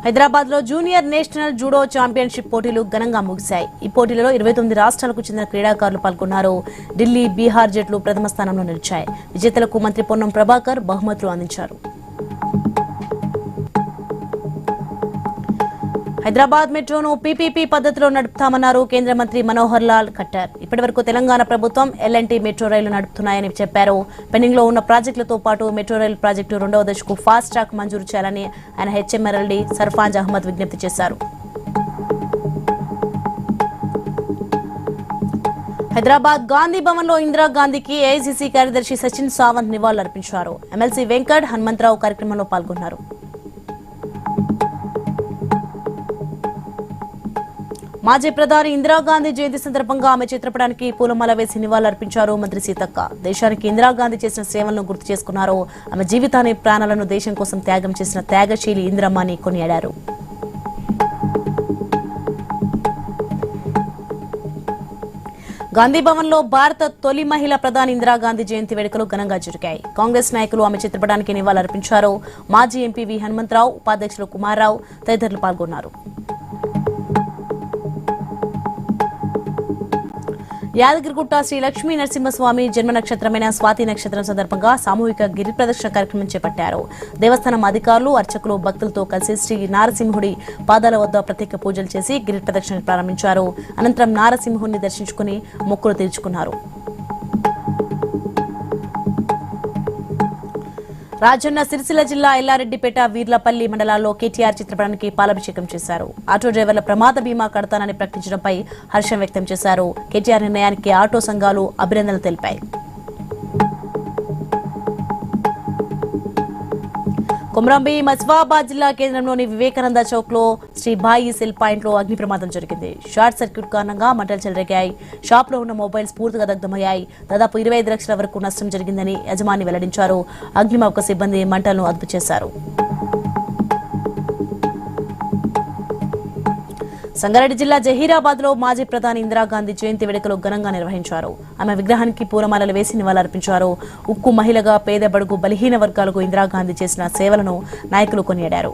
హైదరాబాద్ లో junior national judo championship పోటీలు ఘనంగా ముగిశాయి. ఈ పోటీలలో 29 రాష్ట్రాలకు చెందిన క్రీడాకారులు పాల్గొన్నారు. ఢిల్లీ, బీహార్ జట్లు ప్రథమ స్థానంలో నిలిచాయి. విజేతలకు మంత్రి పొన్నం ప్రభాకర్ బహుమతులు అందించారు. హైదరాబాద్ మెట్రోను పీపీపీ పద్ధతిలో నడుపుతామన్నారు కేంద్ర మంత్రి మనోహర్ లాల్ ఖట్టర్. ఇప్పటివరకు తెలంగాణ ప్రభుత్వం ఎల్ఎన్టీ మెట్రో రైలు నడుపుతున్నాయని చెప్పారు. పెండింగ్ లో ఉన్న ప్రాజెక్టులతో పాటు మెట్రో రైలు ప్రాజెక్టు 2వ దశకు ఫాస్ట్ ట్రాక్ మంజూరు చేయాలని ఆయన హెచ్ఎంఆర్ఎల్డీ సర్ఫాజ్ అహ్మద్ విజ్ఞప్తి చేశారు. హైదరాబాద్ గాంధీ భవన్ లో ఇందిరాగాంధీకి ఏఐసీసీ కార్యదర్శి సచిన్ సావంత్ నివాళులర్పించారు. ఎమ్మెల్సీ వెంకట్ హనుమంతరావు కార్యక్రమంలో పాల్గొన్నారు. మాజీ ప్రధాని ఇందిరాగాంధీ జయంతి సందర్భంగా ఆమె చిత్రపటానికి పూలమాల వేసి నివాళులర్పించారు మంత్రి సీతక్క. దేశానికి ఇందిరాగాంధీ చేసిన సేవలను గుర్తు చేసుకున్నారు. ఆమె జీవితాన్ని, ప్రాణాలను దేశం కోసం త్యాగం చేసిన త్యాగశీలి ఇందిరమ్మని కొనియాడారు. గాంధీ భవన్ లో భారత తొలి మహిళా ప్రధాని ఇందిరాగాంధీ జయంతి వేడుకలు ఘనంగా జరిగాయి. కాంగ్రెస్ నాయకులు ఆమె చిత్రపటానికి నివాళులర్పించారు. మాజీ ఎంపీ వి హనుమంతరావు, ఉపాధ్యక్షులు కుమార్రావు తదితరులు పాల్గొన్నారు. యాదగిరిగుట్ట శ్రీ లక్ష్మీ నరసింహస్వామి జన్మ నక్షత్రమైన స్వాతి నక్షత్రం సందర్భంగా సామూహిక గిరి ప్రదక్షిణ కార్యక్రమం చేపట్టారు. దేవస్థానం అధికారులు, అర్చకులు భక్తులతో కలిసి శ్రీ నారసింహుడి పాదాల వద్ద ప్రత్యేక పూజలు చేసి గిరి ప్రదక్షిణ ప్రారంభించారు. అనంతరం నారసింహుడిని దర్శించుకుని మొక్కులు తీర్చుకున్నారు. రాజన్న సిరిసిల్ల జిల్లా ఎల్లారెడ్డిపేట, వీర్లపల్లి మండలాల్లో కేటీఆర్ చిత్రపటానికి పాలాభిషేకం చేశారు. ఆటో డ్రైవర్ల ప్రమాద బీమా కడతానని ప్రకటించడంపై హర్షం వ్యక్తం చేశారు. కేటీఆర్ నిర్ణయానికి ఆటో సంఘాలు అభినందనలు తెలిపాయి. కొమరంభీం మసిఫాబాద్ జిల్లా కేంద్రంలోని వివేకానంద చౌక్ లో శ్రీ భాయి సెల్ పాయింట్ లో అగ్ని ప్రమాదం జరిగింది. షార్ట్ సర్క్యూట్ కారణంగా మంటలు చెలరేగాయి. షాప్ లో ఉన్న మొబైల్స్ పూర్తిగా దగ్ధమయ్యాయి. దాదాపు 25 లక్షల వరకు నష్టం జరిగిందని యజమాని వెల్లడించారు. అగ్నిమాపక సిబ్బంది మంటలను అదుపు చేశారు. సంగారెడ్డి జిల్లా జహీరాబాద్ లో మాజీ ప్రధాని ఇందిరాగాంధీ జయంతి వేడుకలు ఘనంగా నిర్వహించారు. ఆమె విగ్రహానికి పూలమాలలు వేసి నివాళులర్పించారు. ఉక్కు మహిళగా పేద, బడుగు, బలహీన వర్గాలకు ఇందిరాగాంధీ చేసిన సేవలను నాయకులు కొనియాడారు.